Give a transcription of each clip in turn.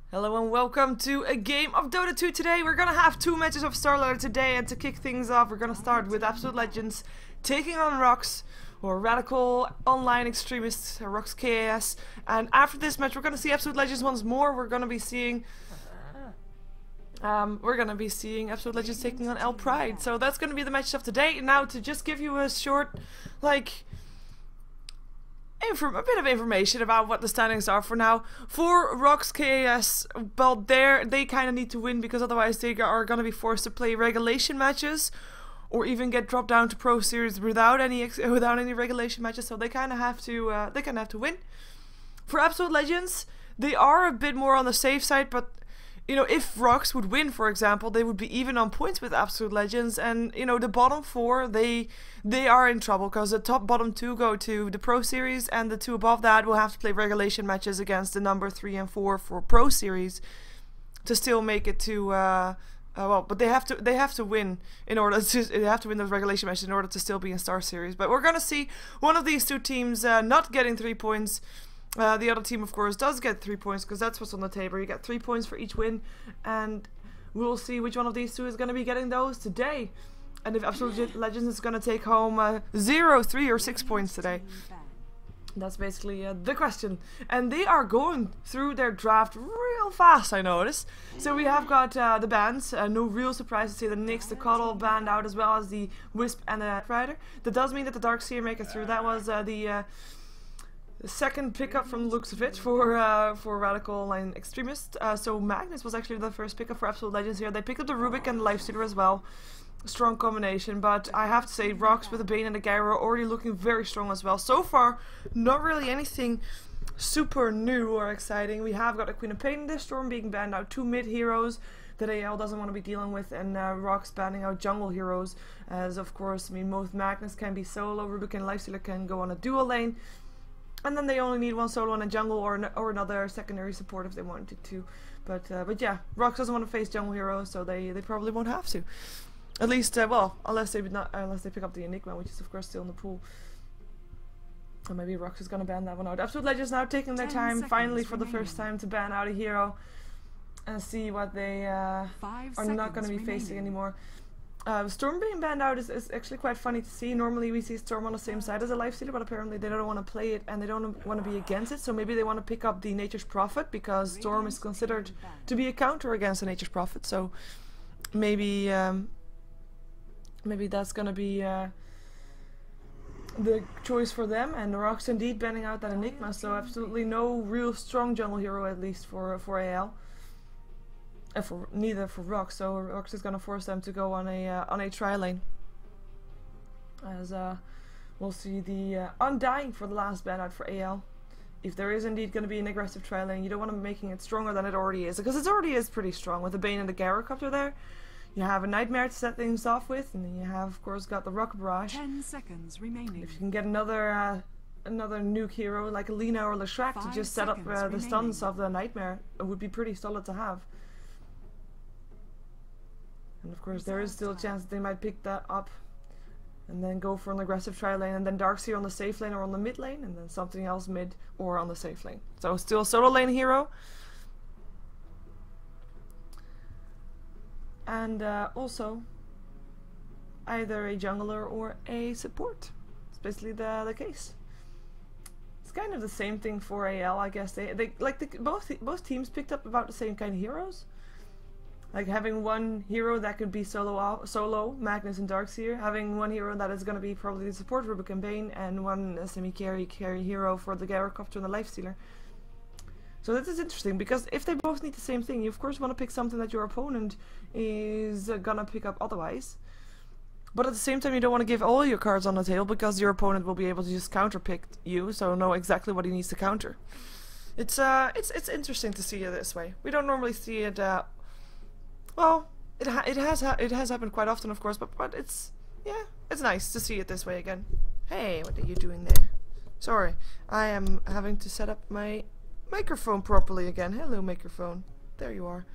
Hello and welcome to a game of Dota 2 today. We're gonna have two matches of StarLadder today, and to kick things off we're gonna start with Absolute Legends taking on RoX, or Radical Online Extremists, RoX.KiS. And after this match we're gonna see Absolute Legends once more. We're gonna be seeing Absolute Legends taking on L Pride. So that's gonna be the match of today. Now to just give you a short, a bit of information about what the standings are for now. For RoX.KiS, well, they kind of need to win, because otherwise they are going to be forced to play regulation matches, or even get dropped down to Pro Series without any regulation matches. So they kind of have to win. For Absolute Legends, they are a bit more on the safe side, but you know, if RoX would win, for example, they would be even on points with Absolute Legends, and you know, the bottom four, they are in trouble, because the bottom two go to the Pro Series, and the two above that will have to play regulation matches against the number 3 and 4 for Pro Series to still make it to but they have to win in order to those regulation matches in order to still be in Star Series. But we're gonna see one of these two teams not getting 3 points. The other team, of course, does get 3 points, because that's what's on the table. You get 3 points for each win, and we'll see which one of these two is going to be getting those today. And if Absolute Legends is going to take home 0, 3, or 6 points today. That's basically the question. And they are going through their draft real fast, I notice. So we have got the bans. No real surprise to see the Nyx, the Cuddle banned out, as well as the Wisp and the Rider. That does mean that the Darkseer make it through. That was the second pickup from the looks of it for Radical Online Extremist. So Magnus was actually the first pickup for Absolute Legends here. They picked up the Rubik and the Lifestealer as well. Strong combination, but I have to say RoX with the Bane and the Gyro already looking very strong as well. So far, not really anything super new or exciting. We have got a Queen of Pain in this Storm being banned out, 2 mid heroes that AL doesn't want to be dealing with, and RoX banning out jungle heroes, as of course, I mean, both Magnus can be solo, Rubik and Lifestealer can go on a dual lane. And then they only need one solo and a jungle, or another secondary support if they wanted to. But yeah, RoX doesn't want to face jungle heroes, so they probably won't have to. At least, well, unless they pick up the Enigma, which is of course still in the pool. Or maybe RoX is gonna ban that one out. Absolute Legends now taking their time, finally for the first time, to ban out a hero and see what they are not gonna be facing anymore. Storm being banned out is actually quite funny to see. Normally we see Storm on the same side as a Lifestealer, but apparently they don't want to play it and they don't want to be against it. So maybe they want to pick up the Nature's Prophet, because Storm is considered to be a counter against the Nature's Prophet. So maybe maybe that's gonna be the choice for them. And RoX indeed banning out that Enigma, so absolutely no real strong jungle hero, at least for AL. Neither for RoX, so RoX is gonna force them to go on a tri-lane. As we'll see the Undying for the last ban out for AL. If there is indeed gonna be an aggressive tri-lane, you don't want to be making it stronger than it already is, because it already is pretty strong with the Bane and the Gyrocopter there. You have a Nightmare to set things off with, and then you have, of course, got the Rocket Barrage. 10 seconds remaining. If you can get another nuke hero like Alina or Leshrac to just set up the stuns of the Nightmare, it would be pretty solid to have. And of course there is still a chance that they might pick that up and then go for an aggressive tri-lane, and then Darkseer on the safe lane or on the mid lane, and then something else mid or on the safe lane. So still a solo lane hero. And also either a jungler or a support. It's basically the case. It's kind of the same thing for AL, I guess. Both teams picked up about the same kind of heroes. Like having one hero that could be solo Magnus and Darkseer, having one hero that is going to be probably the support Rubik and Bane, and one semi-carry hero for the Gyrocopter and the Lifestealer. So this is interesting, because if they both need the same thing, you of course want to pick something that your opponent is gonna pick up otherwise. But at the same time, you don't want to give all your cards on the table, because your opponent will be able to just counter pick you, so know exactly what he needs to counter. It's interesting to see it this way. We don't normally see it. Well, it has happened quite often, of course, but it's nice to see it this way again. Hey, what are you doing there? Sorry, I am having to set up my microphone properly again. Hello, microphone. There you are.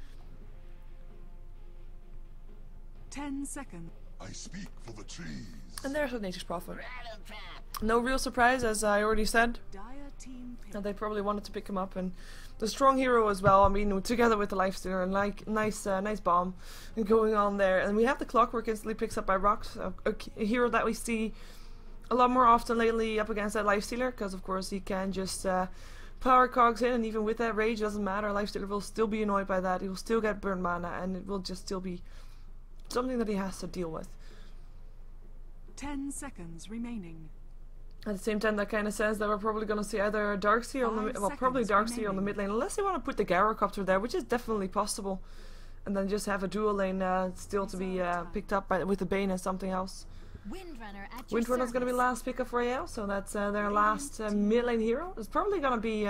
10 seconds. I speak for the trees. And there's a Nature's Prophet. No real surprise, as I already said. And they probably wanted to pick him up, and the strong hero as well. I mean, together with the Lifestealer, and like nice bomb going on there. And we have the Clockwork instantly picks up by RoX, a hero that we see a lot more often lately up against that Lifestealer, because of course he can just power cogs in, and even with that rage, doesn't matter. Lifestealer will still be annoyed by that. He will still get burnt mana, and it will just still be something that he has to deal with. 10 seconds remaining. At the same time, that kind of says that we're probably going to see either Darkseer on the probably Darkseer on the mid lane, unless they want to put the Gyrocopter there, which is definitely possible, and then just have a dual lane still to be picked up with the Bane and something else. Windrunner's going to be last pick of Royale, so that's their last mid lane hero. It's probably going to be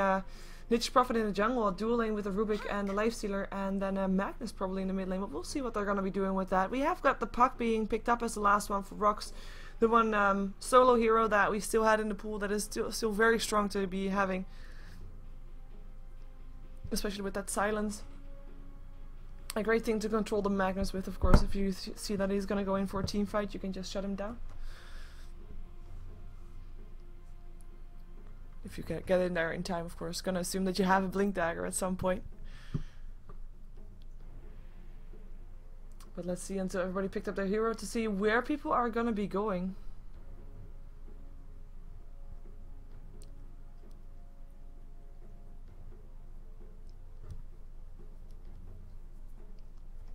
Nature's Prophet in the jungle, a dual lane with a Rubik and a Lifestealer, and then Magnus probably in the mid lane, but we'll see what they're going to be doing with that. We have got the Puck being picked up as the last one for RoX. The one solo hero that we still had in the pool that is still very strong to be having. Especially with that silence. A great thing to control the Magnus with, of course. If you see that he's going to go in for a team fight, you can just shut him down. If you can get in there in time, of course. Gonna assume that you have a Blink Dagger at some point. But let's see until everybody picked up their hero to see where people are gonna be going.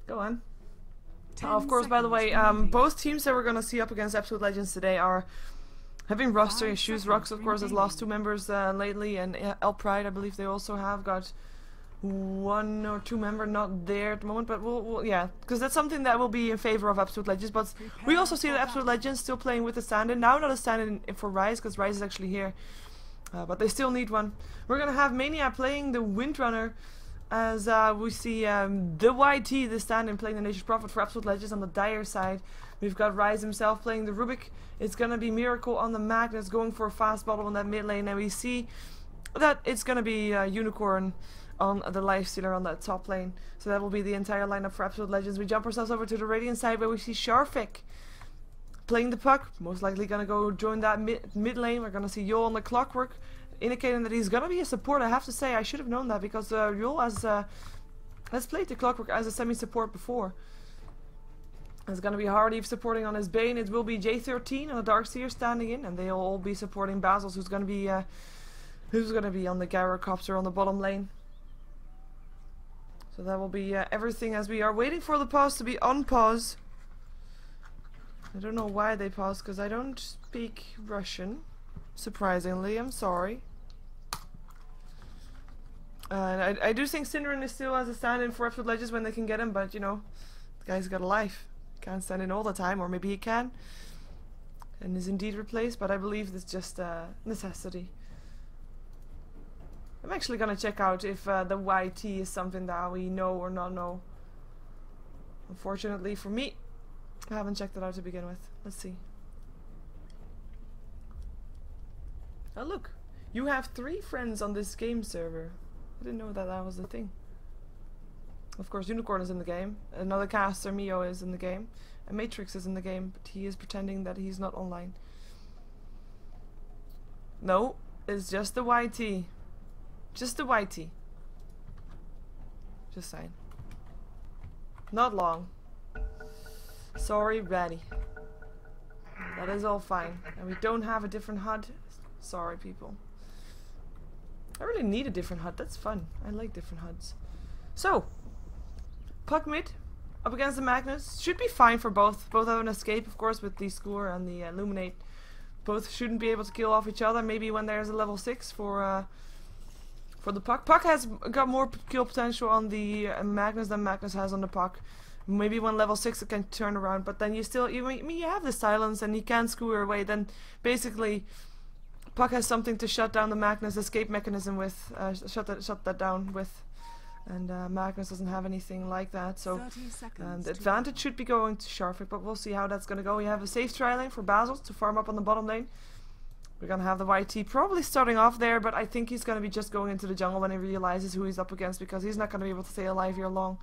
Go on. Of course, by the way, both teams that we're gonna see up against Absolute Legends today are having roster issues. RoX, of course, has lost 2 members lately, and Pride, I believe they also have got 1 or 2 members not there at the moment, but we'll yeah, because that's something that will be in favor of Absolute Legends. But we also see that Absolute Legends still playing with a stand-in. Now not a stand-in for Rise, because Rise is actually here, but they still need one. We're gonna have Mania playing the Windrunner, as we see the YT, the stand-in, playing the Nature's Prophet for Absolute Legends on the Dire side. We've got Rise himself playing the Rubik. It's gonna be Miracle on the Magnus, going for a fast bottle in that mid lane, and we see that it's gonna be Unicorn on the Lifestealer on that top lane. So that will be the entire lineup for Absolute Legends. We jump ourselves over to the Radiant side, where we see Sharfik playing the Puck, most likely gonna go join that mid lane. We're gonna see Yol on the Clockwork, indicating that he's gonna be a support. I have to say, I should have known that, because Yol has played the Clockwork as a semi-support before. It's gonna be Hardy supporting on his Bane. It will be J13 and a Darkseer standing in, and they'll all be supporting Basils, who's gonna be on the Gyrocopter on the bottom lane. So that will be everything, as we are waiting for the pause to be on pause. I don't know why they paused, because I don't speak Russian. Surprisingly, I'm sorry. I do think Synderen is still as a stand-in for Absolute Legends when they can get him, but you know, the guy's got a life. Can't stand in all the time, or maybe he can, and is indeed replaced, but I believe it's just a necessity. I'm actually gonna check out if the YT is something that we know or not know. Unfortunately for me, I haven't checked it out to begin with. Let's see. Oh look, you have 3 friends on this game server. I didn't know that was the thing. Of course, Unicorn is in the game, another caster, Mio, is in the game, and Matrix is in the game, but he is pretending that he's not online. No, it's just the YT. Just the YT. Just saying. Not long. Sorry, Ratty. That is all fine. And we don't have a different HUD. Sorry, people. I really need a different HUD. That's fun. I like different HUDs. So, Puck mid, up against the Magnus. Should be fine for both. Both have an escape, of course, with the Score and the Illuminate. Both shouldn't be able to kill off each other. Maybe when there's a level 6 for the Puck. Puck has got more kill potential on the Magnus than Magnus has on the Puck. Maybe when level 6 it can turn around, but then you have the silence and he can skewer away. Then basically, Puck has something to shut down the Magnus escape mechanism with, shut that down with. And Magnus doesn't have anything like that, so the advantage should be going to Sharfik, but we'll see how that's going to go. We have a safe trialing for Basil to farm up on the bottom lane. We're going to have the YT probably starting off there, but I think he's going to be just going into the jungle when he realizes who he's up against, because he's not going to be able to stay alive here long.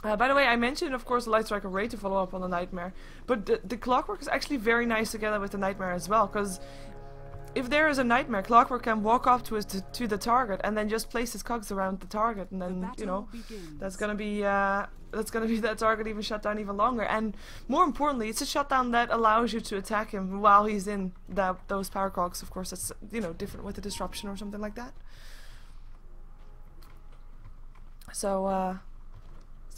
By the way, I mentioned, of course, the Light Striker Ray to follow up on the Nightmare, but the Clockwork is actually very nice together with the Nightmare as well, because if there is a Nightmare, Clockwork can walk up to the target and then just place his cogs around the target, and then you know that's gonna be that target even shut down even longer. And more importantly, it's a shutdown that allows you to attack him while he's in those power cogs. Of course, it's different with the disruption or something like that. So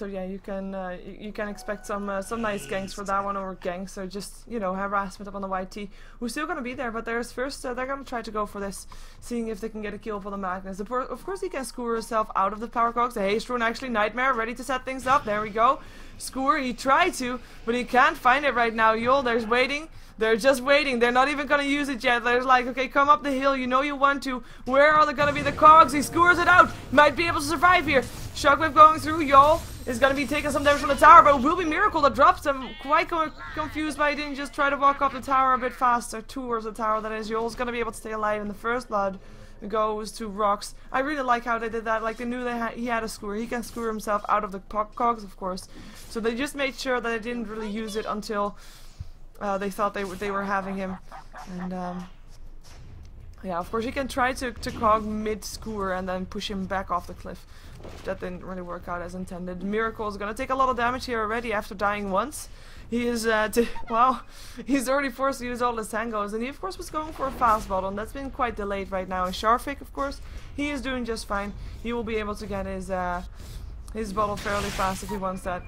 yeah, you can expect some nice ganks for that one, or ganks, so just harassment up on the YT, who's still gonna be there. But there's first they're gonna try to go for this, seeing if they can get a kill for the Magnus. Of course, he can skewer himself out of the power cogs. The haste rune, actually, Nightmare ready to set things up. There we go. Skewer, he tried to, but he can't find it right now. Yul, there's waiting. They're just waiting. They're not even gonna use it yet. They're like, okay, come up the hill. You know you want to. Where are they gonna be the cogs? He skewers it out. Might be able to survive here. Shockwave going through. Yul is gonna be taking some damage from the tower, but it will be Miracle that drops him. Quite confused by he didn't just try to walk up the tower a bit faster. Towards the tower, that is. Yul's gonna be able to stay alive, and the first blood goes to RoX. I really like how they did that. Like, they knew he had a skewer. He can skewer himself out of the cogs, of course. So they just made sure that they didn't really use it until they thought they were having him. And yeah, of course you can try to cog mid-skewer and then push him back off the cliff. That didn't really work out as intended. Miracle is gonna take a lot of damage here already after dying once. He is, well, he's already forced to use all his tangos, and he of course was going for a fast bottle, and that's been quite delayed right now. And Sharfik, of course, he is doing just fine. He will be able to get his bottle fairly fast if he wants that.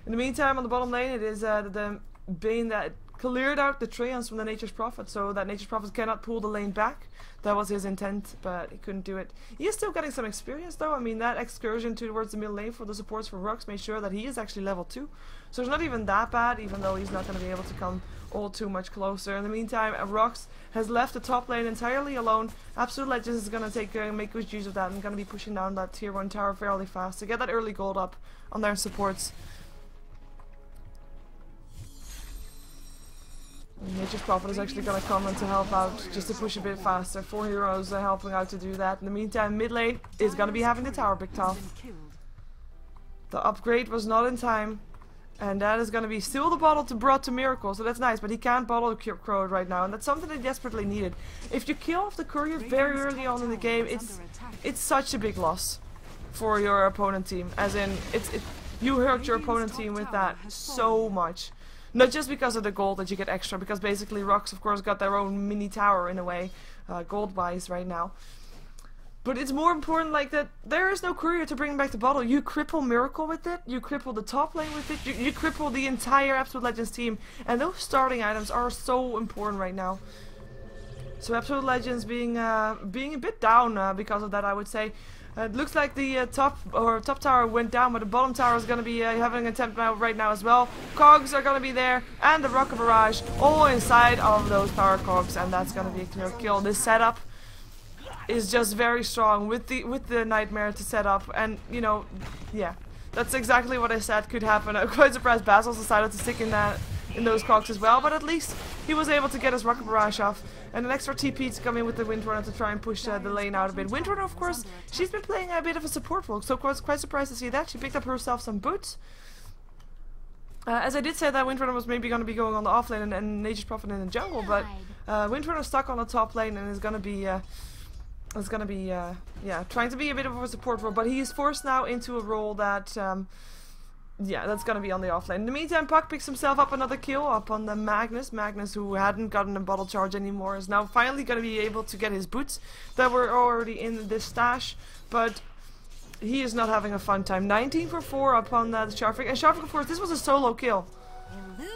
In the meantime, on the bottom lane, it is the Bane that cleared out the Treants from the Nature's Prophet, so that Nature's Prophet cannot pull the lane back. That was his intent, but he couldn't do it. He is still getting some experience though. I mean, that excursion towards the middle lane for the supports for RoX made sure that he is actually level 2. So it's not even that bad, even though he's not going to be able to come all too much closer. In the meantime, RoX has left the top lane entirely alone. Absolute Legends is going to make good use of that and going to be pushing down that tier 1 tower fairly fast to get that early gold up on their supports. Nature's Prophet is actually going to come in to help out, just to push a bit faster. 4 heroes are helping out to do that. In the meantime, mid lane is going to be having the tower picked off. The upgrade was not in time, and that is going to be still the bottle brought to Miracle, so that's nice, but he can't bottle Crow right now, and that's something they desperately needed. If you kill off the courier very early on in the game, it's such a big loss for your opponent team, as in, you hurt your opponent team with that so much. Not just because of the gold that you get extra, because basically RoX of course got their own mini tower in a way, gold wise right now. But it's more important like that there is no courier to bring back the bottle. You cripple Miracle with it, you cripple the top lane with it, you cripple the entire Absolute Legends team, and those starting items are so important right now. So Absolute Legends being a bit down because of that, I would say. It looks like the top tower went down, but the bottom tower is going to be having an attempt right now as well. Cogs are going to be there, and the Rocket Barrage all inside of those power cogs, and that's going to be a clear kill. This setup is just very strong with the Nightmare to set up, and yeah, that's exactly what I said could happen. I'm quite surprised Basil's decided to stick in those cogs as well, but at least he was able to get his Rocket Barrage off. And an extra TP to come in with the Windrunner to try and push the lane out a bit. Windrunner, of course, she's been playing a bit of a support role, so I was quite surprised to see that. She picked up herself some boots. As I did say that Windrunner was maybe going to be going on the off lane and Nature's Prophet in the jungle, but Windrunner stuck on the top lane and is going to be yeah, trying to be a bit of a support role, but he is forced now into a role that yeah, that's gonna be on the offlane. In the meantime, Puck picks himself up another kill up on the Magnus. Magnus, who hadn't gotten a bottle charge anymore, is now finally gonna be able to get his boots that were already in this stash, but he is not having a fun time. 19 for 4 upon the Sharfik. And Sharfik, of course, this was a solo kill.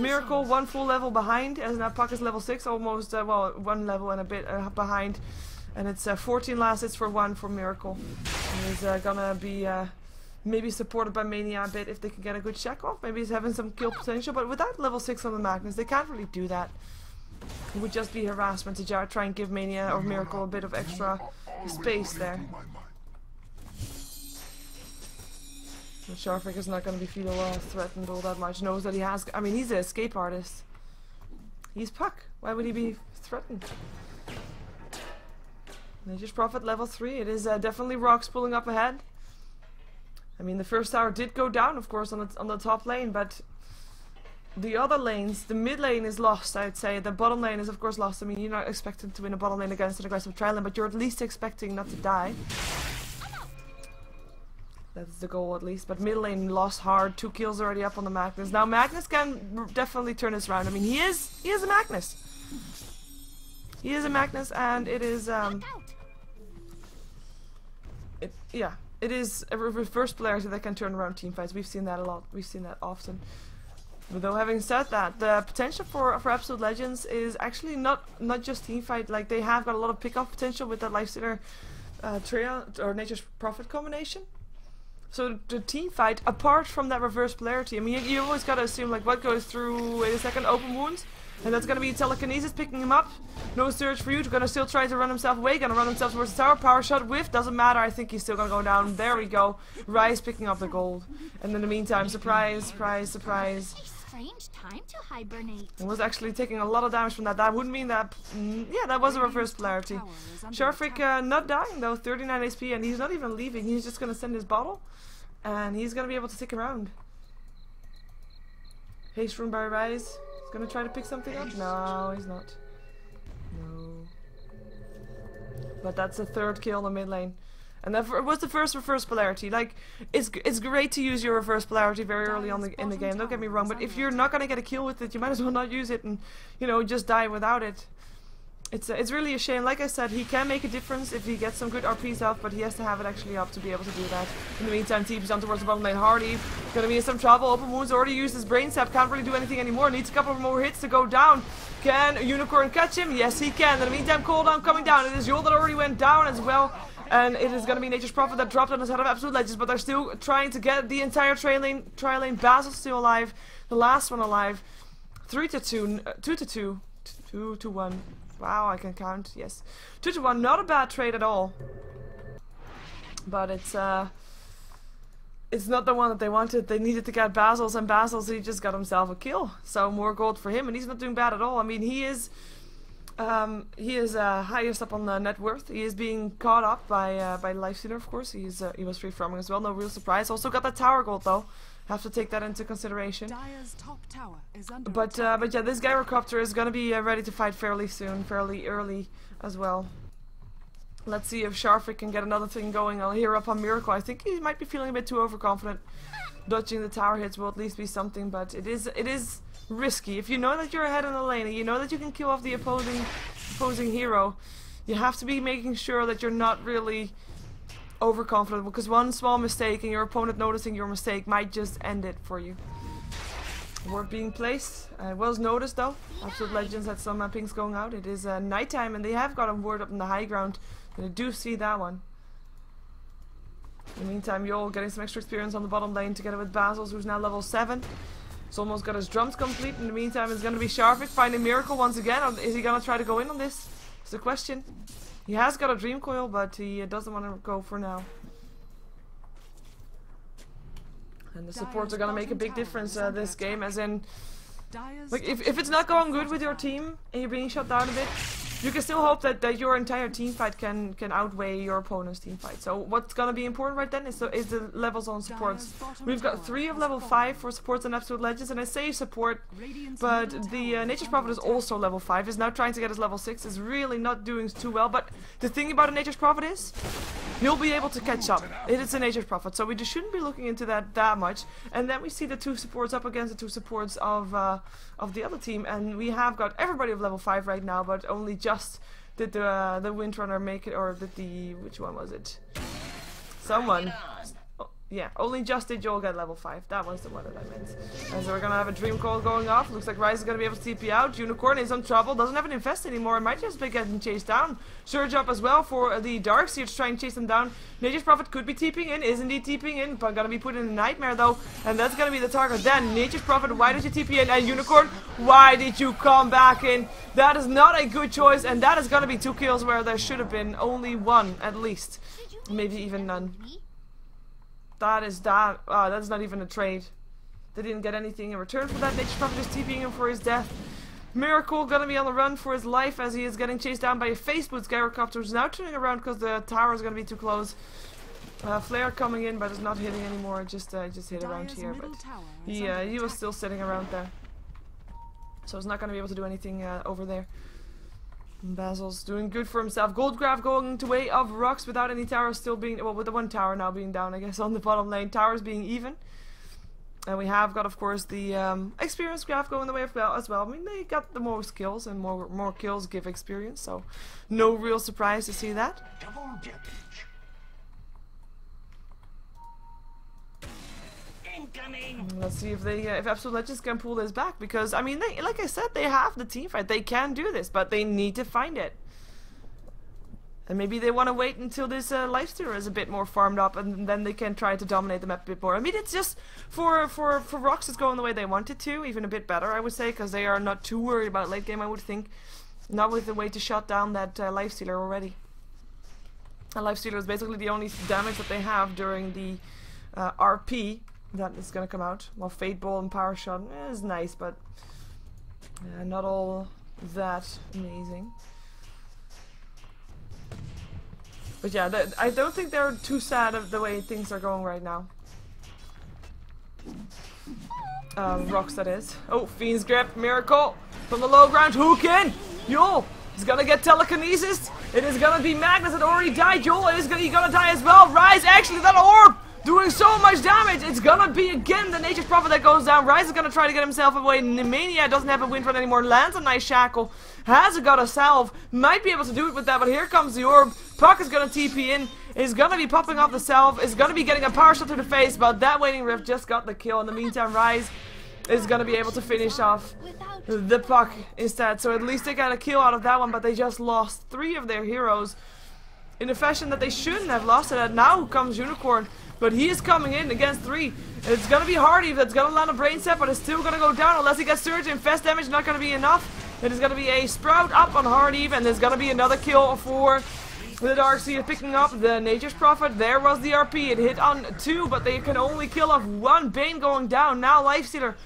Miracle 1 full level behind, as now Puck is level 6, almost, well, 1 level and a bit behind. And it's 14 last hits for 1 for Miracle. And he's gonna be maybe supported by Mania a bit if they can get a good check off. Maybe he's having some kill potential, but without level 6 on the Magnus, they can't really do that. It would just be harassment to try and give Mania or Miracle a bit of extra space there. But Sharfik is not going to be feeling threatened all that much. Knows that he has. I mean, he's an escape artist. He's Puck. Why would he be threatened? Nature's Prophet level 3. It is definitely RoX pulling up ahead. I mean, the first tower did go down, of course, on the top lane, but the other lanes, the mid lane is lost, I'd say. The bottom lane is, of course, lost. I mean, you're not expecting to win a bottom lane against an aggressive tri lane, but you're at least expecting not to die. That's the goal, at least. But mid lane lost hard. 2 kills already up on the Magnus. Now, Magnus can definitely turn this around. I mean, he is a Magnus. He is a Magnus, and it is, it is a reverse polarity that can turn around teamfights. We've seen that a lot. We've seen that often. But though, having said that, the potential for Absolute Legends is actually not just teamfight. Like, they have got a lot of pick-off potential with that Lifestealer Trail or Nature's Prophet combination. So the team fight, apart from that reverse polarity, I mean, you always gotta assume, like, what goes through, wait a second, open wounds, and that's gonna be telekinesis picking him up. No surge for you, gonna still try to run himself away, gonna run himself towards the tower, power shot, whiff, doesn't matter, I think he's still gonna go down. There we go, Rise picking up the gold. And in the meantime, surprise, surprise, surprise. Strange time to hibernate. It was actually taking a lot of damage from that. That would mean that, yeah, that was a reverse polarity. Sharfrick not dying though, 39 HP, and he's not even leaving, he's just gonna send his bottle. And he's gonna be able to stick around. Haste rune by Rise. He's gonna try to pick something up. No, he's not. No. But that's the 3rd kill in the mid lane. And that was the first reverse polarity. Like, it's great to use your reverse polarity very early on in the game. Don't get me wrong. But if you're not gonna get a kill with it, you might as well not use it and, you know, just die without it. It's really a shame. Like I said, he can make a difference if he gets some good RPs up, but he has to have it actually up to be able to do that. In the meantime, TP's on towards the bottom lane. Hardy gonna be in some trouble. Open wounds, already used his brain sap, can't really do anything anymore. Needs a couple more hits to go down. Can Unicorn catch him? Yes, he can. In the meantime, cooldown coming down. It is Yul that already went down as well. And it is going to be Nature's Prophet that dropped on his head of Absolute Legends, but they're still trying to get the entire tri lane. Basil's still alive. The last one alive. 3-2. 2-2. 2-1. Wow, I can count. Yes. 2-1. Not a bad trade at all. But it's not the one that they wanted. They needed to get Basil's, and Basil's, he just got himself a kill. So more gold for him, and he's not doing bad at all. I mean, he is highest up on the net worth. He is being caught up by Lifestealer, of course. He was free farming as well. No real surprise. Also got that tower gold though. Have to take that into consideration. Top tower is under but yeah, this Gyrocopter is gonna be ready to fight fairly soon, fairly early as well. Let's see if Sharfrick can get another thing going. I'll hear up on Miracle. I think he might be feeling a bit too overconfident. Dodging the tower hits will at least be something, but it is risky. If you know that you're ahead in the lane and you know that you can kill off the opposing hero, you have to be making sure that you're not really overconfident, because one small mistake and your opponent noticing your mistake might just end it for you. Ward being placed. It was noticed though. Absolute Legends had some pings going out. It is nighttime and they have got a ward up in the high ground. And I do see that one. In the meantime, Yul getting some extra experience on the bottom lane together with Basil's, who's now level 7. He's almost got his drums complete. In the meantime, it's going to be Sharfrick finding Miracle once again. Or is he going to try to go in on this? It's the question. He has got a Dream Coil, but he doesn't want to go for now. And the supports are going to make a big difference this game, as in, like, if it's not going good with your team and you're being shut down a bit, you can still hope that your entire team fight can outweigh your opponent's team fight. So what's going to be important right then is the levels on supports. We've got 3 of level 5 for supports and Absolute Legends, and I say support, but the Nature's Prophet is also level 5, is now trying to get his level 6, is really not doing too well. But the thing about a Nature's Prophet is, he'll be able to catch up. It is a Nature's Prophet, so we just shouldn't be looking into that much. And then we see the 2 supports up against the 2 supports of the other team, and we have got everybody of level 5 right now, but only just did the Windrunner make it, or did the, which one was it? Someone. Oh, yeah, only just did Joel get level 5. That was the one that I meant. And so we're gonna have a Dream Coil going off. Looks like Rise is gonna be able to TP out. Unicorn is in trouble. Doesn't have an Infest anymore. It might just be getting chased down. Surge up as well for the Darkseer to try and chase them down. Nature's Prophet could be TPing in. Is indeed TPing in. But gonna be put in a Nightmare though. And that's gonna be the target then. Nature's Prophet, why did you TP in? And Unicorn, why did you come back in? That is not a good choice. And that is gonna be 2 kills where there should have been only 1 at least. Maybe even none. That's not even a trade. They didn't get anything in return for that. Nature's Prophet is TPing him for his death. Miracle gonna be on the run for his life as he is getting chased down by a Face Boots Gyrocopter, who's now turning around because the tower is gonna be too close. Flare coming in, but it's not hitting anymore. Just hit around here, but he was still sitting around there, so he's not going to be able to do anything over there. Basil's doing good for himself. Goldgraph going to way of RoX without any towers still being, well, with the one tower now being down, I guess, on the bottom lane. Towers being even. And we have got, of course, the experience graph going the way of as well. I mean, they got the most kills, and more kills give experience, so no real surprise to see that. Let's see if they, if Absolute Legends can pull this back, because I mean, they, like I said, they have the team fight. They can do this, but they need to find it. And maybe they want to wait until this lifestealer is a bit more farmed up, and then they can try to dominate the map a bit more. I mean, it's just for RoX, it's going the way they want it to, even a bit better, I would say, because they are not too worried about late game, I would think. Not with the way to shut down that lifestealer already. A lifestealer is basically the only damage that they have during the RP that is gonna come out. Well, Fate Ball and Power Shot is nice, but not all that amazing. But yeah, I don't think they're too sad of the way things are going right now. RoX, that is. Oh, Fiend's Grip, Miracle from the low ground, hook in! Yo! He's gonna get telekinesis. It is gonna be Magnus that already died. Joel is gonna die as well. Rise, actually, that orb doing so much damage. It's gonna be again the Nature's Prophet that goes down. Rise is gonna try to get himself away. Nemania doesn't have a wind run anymore. Lands a nice shackle. Has got a salve. Might be able to do it with that, but here comes the orb. Puck is gonna TP in. Is gonna be popping off the salve. Is gonna be getting a power shot to the face, but that Waning Rift just got the kill. In the meantime, Rise is gonna be able to finish off the Puck instead. So at least they got a kill out of that one, but they just lost 3 of their heroes in a fashion that they shouldn't have lost it. And now comes Unicorn, but he is coming in against 3. It's gonna be Hardy that's gonna land a brain set, but it's still gonna go down unless he gets Surge. Infest damage not gonna be enough. It is gonna be a Sprout up on Hardy, and there's gonna be another kill for the Darkseer picking up the Nature's Prophet. There was the RP. It hit on 2, but they can only kill off 1. Bane going down. Now Lifestealer.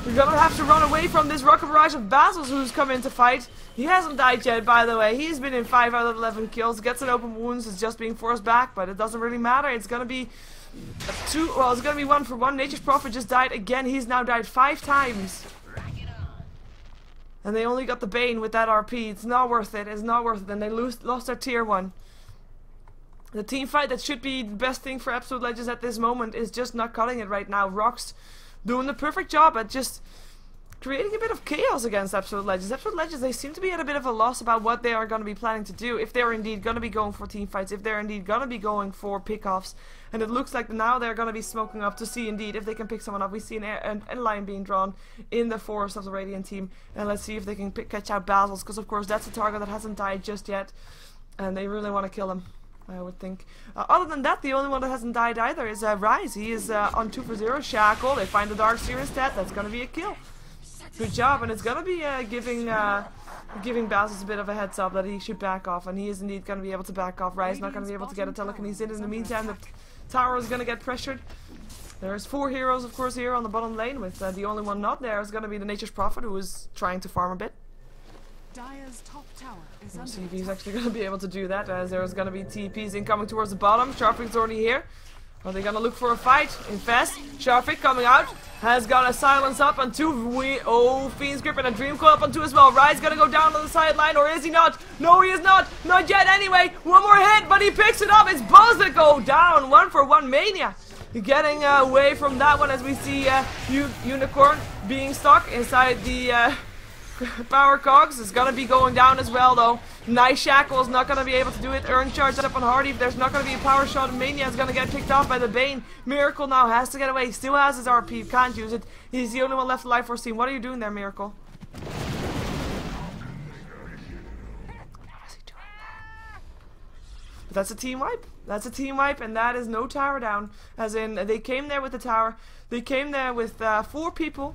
We're gonna have to run away from this Rocket Barrage of Basils who's come in to fight. He hasn't died yet, by the way. He's been in 5 out of 11 kills. Gets an open wounds. Is just being forced back, but it doesn't really matter. It's gonna be 2. Well, it's gonna be 1 for 1. Nature's Prophet just died again. He's now died 5 times. And they only got the Bane with that RP. It's not worth it. It's not worth it. And they lost their tier 1. The team fight that should be the best thing for Absolute Legends at this moment is just not cutting it right now. RoX doing the perfect job at just creating a bit of chaos against Absolute Legends. Absolute Legends, they seem to be at a bit of a loss about what they are going to be planning to do. If they're indeed going to be going for team fights. If they're indeed going to be going for pickoffs. And it looks like now they're going to be smoking up to see indeed if they can pick someone up. We see an line being drawn in the forest of the Radiant team. And let's see if they can catch out Basils. Because of course that's a target that hasn't died just yet. And they really want to kill him, I would think. Other than that, the only one that hasn't died either is Rise. He is on 2 for 0. Shackle. They find the Darkseer instead. That's going to be a kill. Good job. And it's going to be giving Basils a bit of a heads up that he should back off. And he is indeed going to be able to back off. Rise not going to be able to get a telekinesis in. In the meantime, the tower is going to get pressured. There's 4 heroes, of course, here on the bottom lane. With the only one not there is going to be the Nature's Prophet, who is trying to farm a bit. Dire's top tower is We'll under see if he's actually going to be able to do that, as there's going to be TPs incoming towards the bottom. Sharpik's already here. Are they going to look for a fight? Infest. Sharpik coming out. Has got a silence up on 2. Oh, Fiend's Grip and a Dream Coil up on 2 as well. Rise going to go down on the sideline, or is he not? No, he is not. Not yet anyway. One more hit, but he picks it up. It's Buzz that go down. 1 for 1 Mania. Getting away from that one as we see Unicorn being stuck inside the Power Cogs. Is gonna be going down as well though. Nice Shackle is not gonna be able to do it. Earn charge up on Hardy. If there's not gonna be a power shot, Mania is gonna get picked off by the Bane. Miracle now has to get away. Still has his RP. Can't use it. He's the only one left alive for team. What are you doing there, Miracle? What is he doing there? But that's a team wipe. That's a team wipe, and that is no tower down. As in, they came there with the tower. They came there with 4 people.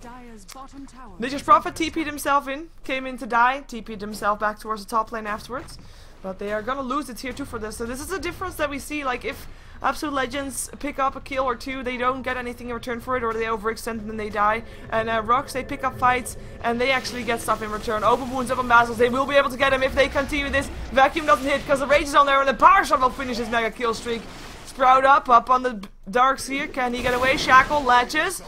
Dire's bottom tower. Nature's Prophet TP'd himself in, came in to die, TP'd himself back towards the top lane afterwards. But they are gonna lose the tier 2 for this. So this is a difference that we see. Like, if Absolute Legends pick up a kill or two, they don't get anything in return for it, or they overextend and then they die. And RoX, they pick up fights and they actually get stuff in return. Open wounds up on Basil's, they will be able to get him if they continue this. Vacuum doesn't hit because the rage is on there, and the power shot will finish his mega kill streak. Sprout up on the darks here. Can he get away? Shackle, latches.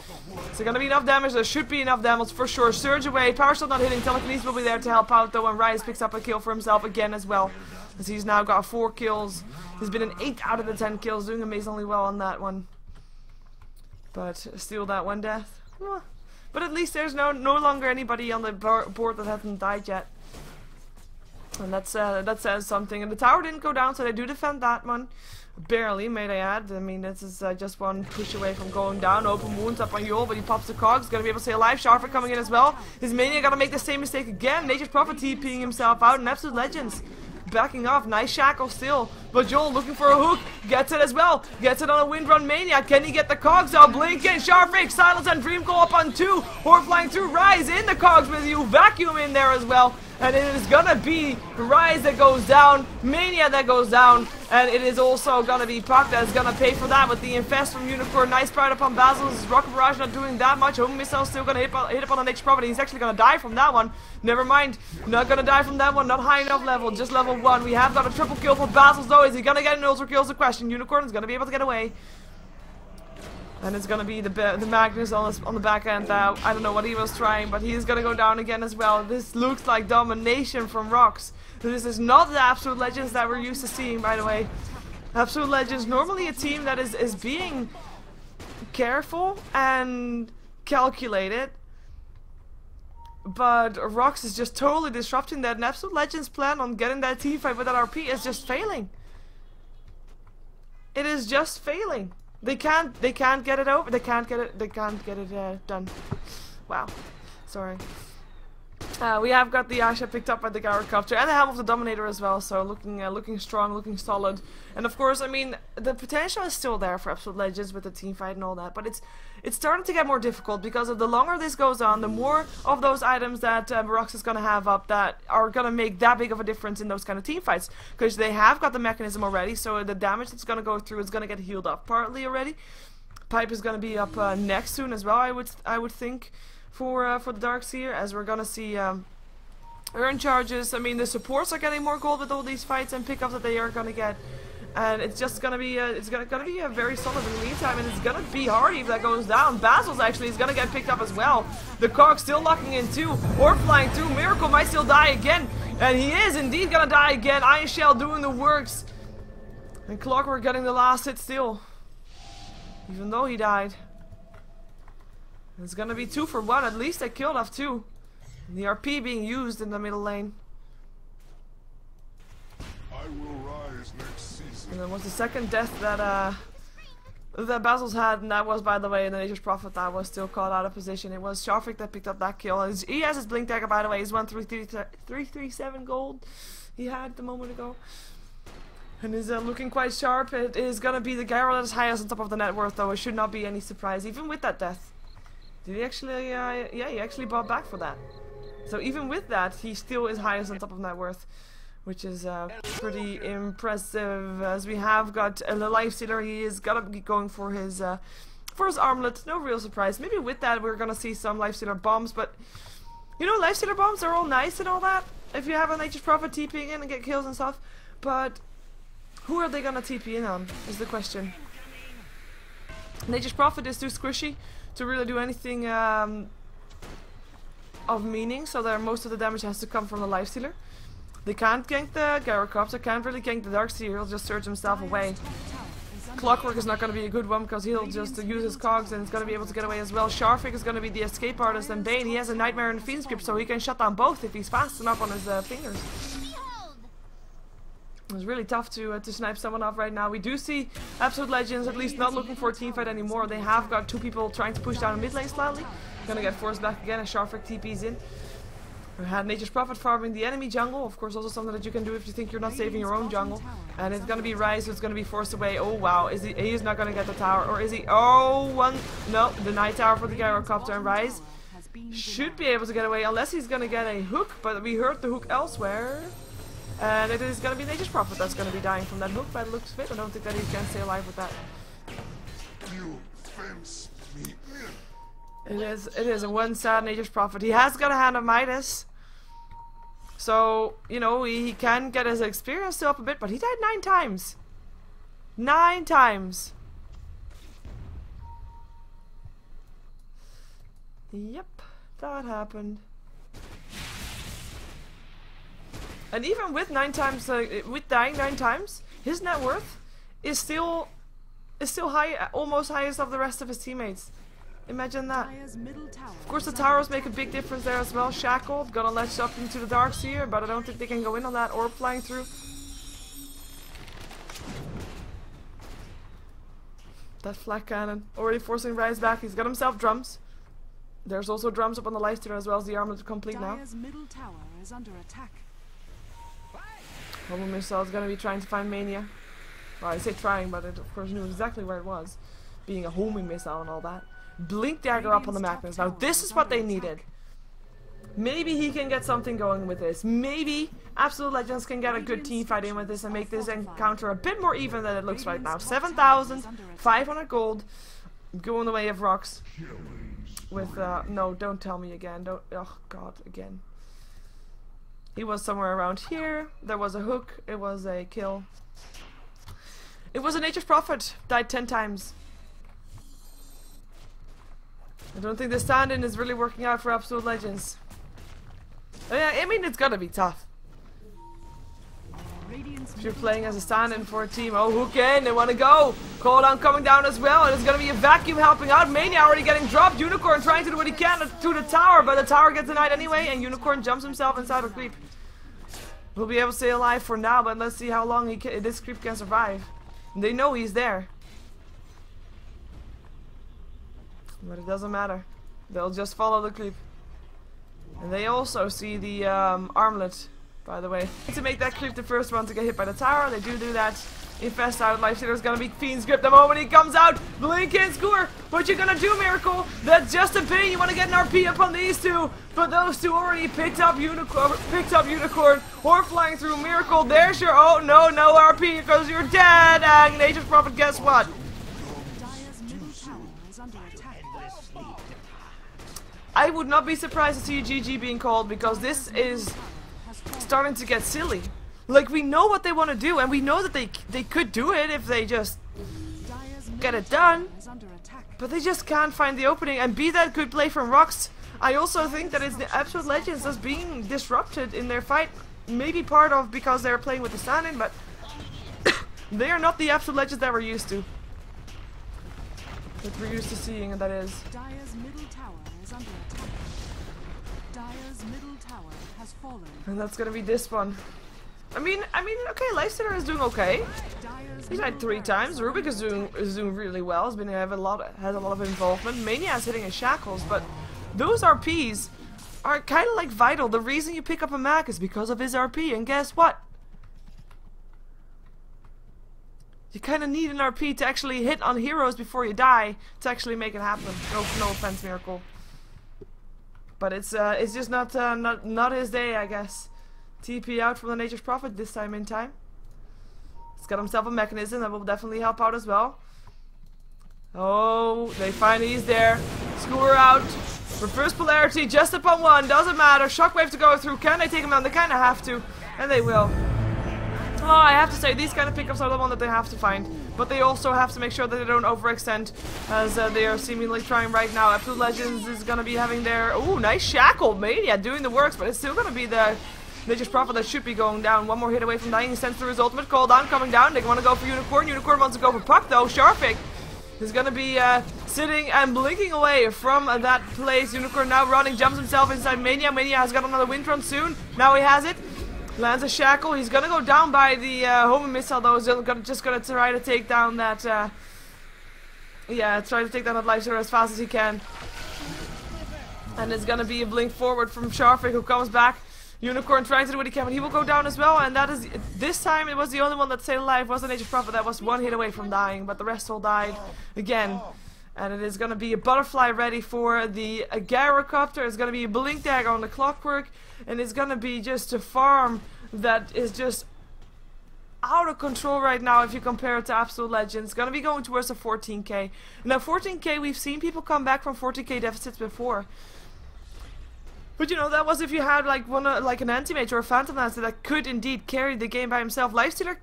Is there gonna be enough damage? There should be enough damage for sure. Surge away. Power shot not hitting. Telekinesis will be there to help out though, and Rise picks up a kill for himself again as well. As he's now got 4 kills. He's been an 8 out of the 10 kills, doing amazingly well on that one. But still that one death. But at least there's no longer anybody on the board that hasn't died yet. And that says something. And the tower didn't go down, so they do defend that one. Barely, may I add. I mean, this is just one push away from going down. Open wounds up on Yul, but he pops the cogs. Gonna be able to stay alive. Sheever coming in as well. His mania gonna make the same mistake again. Nature's Prophet TPing himself out. And Absolute Legends backing off. Nice shackle still. But Joel looking for a hook. Gets it as well. Gets it on a wind run mania. Can he get the cogs out? Blink in. Sharfake, Silence, and Dream go up on 2. Horde flying through. Rise in the cogs with you. Vacuum in there as well. And it is gonna be Rise that goes down, Mania that goes down, and it is also gonna be Puck that's gonna pay for that with the Infest from Unicorn. Nice Pride upon Basil's. Rocket Barrage not doing that much. Home Missile still gonna hit upon the next property. He's actually gonna die from that one. Never mind. Not gonna die from that one. Not high enough level. Just level 1. We have got a triple kill for Basil's though. Is he gonna get an ultra kill is the question. Unicorn is gonna be able to get away. And it's gonna be the Magnus on the back end. I don't know what he was trying, but he's gonna go down again as well. This looks like domination from RoX. This is not the Absolute Legends that we're used to seeing, by the way. Absolute Legends, normally a team that is being careful and calculated. But RoX is just totally disrupting that, and Absolute Legends' plan on getting that team fight with that RP is just failing. It is just failing. They can't get it over. They can't get it done. Wow. Sorry. We have got the Asha picked up by the Gyrocopter and the Helm of the Dominator as well, so looking strong, looking solid. And of course, I mean, the potential is still there for Absolute Legends with the team fight and all that, but it's starting to get more difficult because of the longer this goes on, the more of those items that RoX is going to have up that are going to make that big of a difference in those kind of team fights, because they have got the mechanism already, so the damage that's going to go through is going to get healed up partly already. Pipe is going to be up next soon as well, I would think. For the Darks here, as we're gonna see earn charges. I mean, the supports are getting more gold with all these fights and pickups that they are gonna get, and it's just gonna be gonna be a very solid in the meantime, and it's gonna be hard if that goes down. Basil's actually is gonna get picked up as well. The Cog still locking in too, or flying through. Miracle might still die again, and he is indeed gonna die again. Iron Shell doing the works, and Clockwork getting the last hit still, even though he died. It's gonna be 2 for 1, at least they killed off 2. And the RP being used in the middle lane. I will rise next season. And then was the second death that Basil's had, and that was, by the way, the Nature's Prophet that was still caught out of position. It was Sharfik that picked up that kill. He has his blink dagger, by the way. He's 337 gold he had a moment ago. And is looking quite sharp. It is gonna be the Gyro that is highest on top of the net worth, though. It should not be any surprise, even with that death. Did he actually, yeah, he actually bought back for that. So even with that, he still is highest on top of net worth, which is pretty impressive. As we have got the Lifestealer, he is gonna be going for his armlet. No real surprise. Maybe with that we're gonna see some Lifestealer bombs, but you know, Lifestealer bombs are all nice and all that, if you have a Nature's Prophet TPing in and get kills and stuff, but who are they gonna TP in on, is the question. Nature's Prophet is too squishy to really do anything of meaning, so there most of the damage has to come from the Lifestealer. They can't gank the Gyrocopter, can't really gank the Darkseer, he'll just surge himself away. Clockwork is not going to be a good one because he'll just use his cogs and is going to be able to get away as well. Sharfik is going to be the escape artist, and Bane, he has a Nightmare and a Fiend script, so he can shut down both if he's fast enough on his fingers. It's really tough to snipe someone off right now. We do see Absolute Legends at least not looking for a team fight anymore. They have got 2 people trying to push down a mid lane slightly. Gonna get forced back again as Sharfik TP's in. We had Nature's Prophet farming the enemy jungle. Of course, also something that you can do if you think you're not saving your own jungle. And it's gonna be Rise who's gonna be forced away. Oh wow, he is not gonna get the tower, or is he? Oh, no, the night tower for the Gyrocopter, and Rise should be able to get away unless he's gonna get a hook. But we heard the hook elsewhere. And it is gonna be Nature's Prophet that's gonna be dying from that hook by the looks of it. I don't think that he can stay alive with that. You fence me in. It is a one sad Nature's Prophet. He has got a Hand of Midas. So, you know, he can get his experience still up a bit, but he died 9 times. 9 times. Yep, that happened. And even with 9 times, with dying 9 times, his net worth is still high, almost highest of the rest of his teammates. Imagine that. Of course, the towers make a big difference there as well. Shackled, gonna latch up into the dark sphere, but I don't think they can go in on that orb flying through. That flak cannon already forcing Rise back. He's got himself drums. There's also drums up on the lifestealer as well as the armlet complete now. Dire's middle tower is under attack. Homo Missile is gonna be trying to find Mania. Well, I say trying, but it of course knew exactly where it was. Being a homing missile and all that. Blink Dagger up on the Magnus. Now this is what they needed. Maybe he can get something going with this. Maybe Absolute Legends can get a good team fight in with this and make this encounter a bit more even than it looks right now. 7,500 gold going the way of RoX. With no, don't tell me again. Don't. Oh god, again. He was somewhere around here. There was a hook. It was a kill. It was a Nature's Prophet. Died 10 times. I don't think the stand-in is really working out for Absolute Legends. Yeah, I mean, it's gonna be tough. If you're playing as a stand-in for a team. Oh, hook in, they want to go. Cooldown coming down as well, and it's gonna be a vacuum helping out. Mania already getting dropped. Unicorn trying to do what he can to the tower, but the tower gets denied anyway, and Unicorn jumps himself inside a creep. We'll be able to stay alive for now, but let's see how long this creep can survive. They know he's there. But it doesn't matter. They'll just follow the creep. And they also see the armlet, by the way. To make that creep the first one to get hit by the tower, they do that. Infest out, Lifestealer's gonna be Fiend's Grip the moment he comes out. Blink in, score. What you gonna do, Miracle? That's just a bait. You wanna get an RP up on these two. But those two already picked up Unicorn. Or flying through Miracle. There's your, oh no, no RP because you're dead. And Nature's Prophet, guess what? I would not be surprised to see a GG being called because this is starting to get silly. Like, we know what they want to do and we know that they could do it if they just get it done. But they just can't find the opening, and be that good play from RoX. I also think that it's the Absolute Legends that's being disrupted in their fight. Maybe part of because they're playing with the stand-in, but they are not the Absolute Legends that we're used to. That we're used to seeing, and that is. Dire's middle tower is under attack. Dire's middle tower has fallen. And that's gonna be this one. I mean, okay, Lifestealer is doing okay. He's died 3 times. Rubik is doing really well. Has a lot of involvement. Mania is hitting his shackles, but those RPs are kind of like vital. The reason you pick up a Mac is because of his RP, and guess what? You kind of need an RP to actually hit on heroes before you die to actually make it happen. No offense, Miracle. But it's just not his day, I guess. TP out from the Nature's Prophet this time in time. He's got himself a mechanism that will definitely help out as well. Oh, they find he's there. Skewer out. Reverse polarity just upon one. Doesn't matter. Shockwave to go through. Can they take him down? They kind of have to. And they will. Oh, I have to say, these kind of pickups are the one that they have to find. But they also have to make sure that they don't overextend, as they are seemingly trying right now. Absolute Legends is going to be having their... Ooh, nice shackle. Mania doing the works, but it's still going to be the Nature's Prophet that should be going down. One more hit away from dying. He sends through his ultimate. Cooldown coming down. They want to go for Unicorn. Unicorn wants to go for Puck, though. Sharpik is going to be sitting and blinking away from that place. Unicorn now running, jumps himself inside Mania. Mania has got another wind run soon. Now he has it. Lands a shackle. He's gonna go down by the homing missile, though. He's just gonna try to take down that. Yeah, try to take down that Lifestealer as fast as he can. And it's gonna be a blink forward from Sharpik, who comes back. Unicorn trying to do what he can, but he will go down as well. And that is, this time it was the only one that stayed alive. Was the Nature's Prophet that was one hit away from dying, but the rest all died again. And it is gonna be a butterfly ready for the Gyrocopter. It's gonna be a blink dagger on the clockwork. And it's gonna be just to farm that is just out of control right now if you compare it to Absolute Legends. Gonna be going towards the 14k. Now 14k, we've seen people come back from 14k deficits before. But you know, that was if you had like like an anti-mage or a phantom lancer that could indeed carry the game by himself. Lifestealer,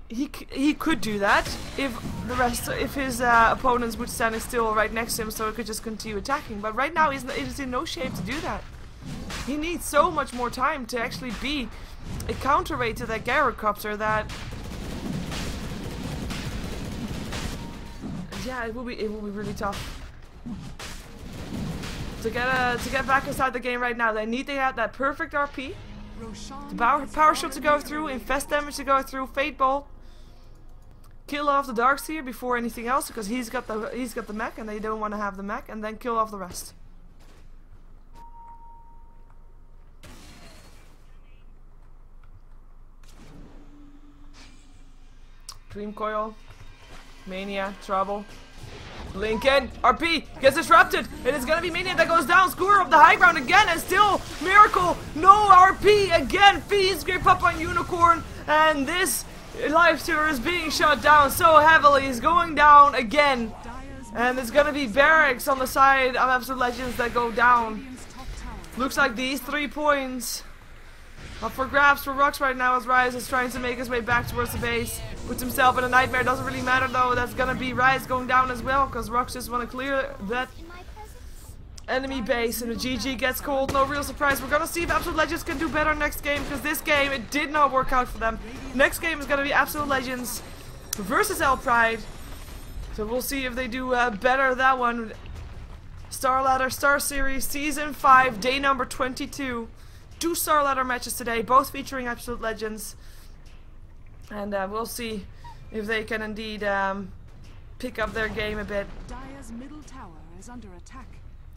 he could do that if his opponents would stand still right next to him, so he could just continue attacking. But right now he's in no shape to do that. He needs so much more time to actually be a counterweight to that Gyrocopter that, yeah, it will be really tough to get back inside the game right now. They need to have that perfect RP, the power shot to go through, infest damage to go through, Fate Bolt, kill off the Darkseer before anything else, because he's got the mech and they don't want to have the mech, and then kill off the rest. Dream Coil, Mania, Trouble, Lincoln, RP gets disrupted. It is gonna be Mania that goes down. Skewer up the high ground again, and still Miracle. No RP again. Fees grip up on Unicorn, and this Lifestealer is being shot down so heavily. He's going down again, and there's gonna be barracks on the side of Absolute Legends that go down. Looks like these 3 points up for grabs for RoX right now as Rise is trying to make his way back towards the base. Puts himself in a nightmare. Doesn't really matter though. That's gonna be Rise going down as well, because RoX just want to clear that enemy base, and the GG gets cold. No real surprise. We're gonna see if Absolute Legends can do better next game, because this game, it did not work out for them. Next game is gonna be Absolute Legends versus L Pride. So we'll see if they do better that one. StarLadder Star Series Season 5, day number 22. 2 StarLadder matches today, both featuring Absolute Legends. And we'll see if they can indeed pick up their game a bit. Dire's middle tower is under attack.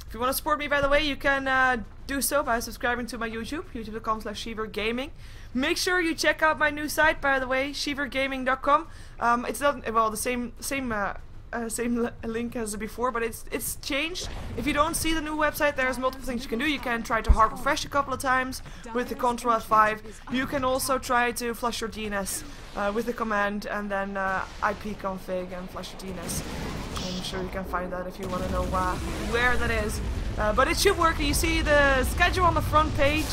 If you want to support me, by the way, you can do so by subscribing to my YouTube, youtube.com/SheeverGaming. Make sure you check out my new site, by the way, SheeverGaming.com. It's not, well, the same link as before, but it's changed. If you don't see the new website, there's multiple things you can do. You can try to hard refresh a couple of times with the Ctrl F5. You can also try to flush your DNS with the command, and then IP config and flush your DNS. I'm sure you can find that if you want to know where that is. But it should work. You see the schedule on the front page.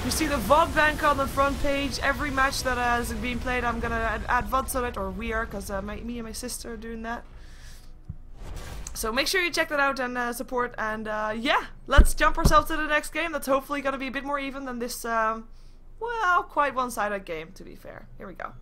You see the VOD bank on the front page. Every match that has been played, I'm gonna add VODs on it, or we are, because me and my sister are doing that. So make sure you check that out and support, and yeah, let's jump ourselves to the next game. That's hopefully gonna be a bit more even than this, well, quite one-sided game, to be fair. Here we go.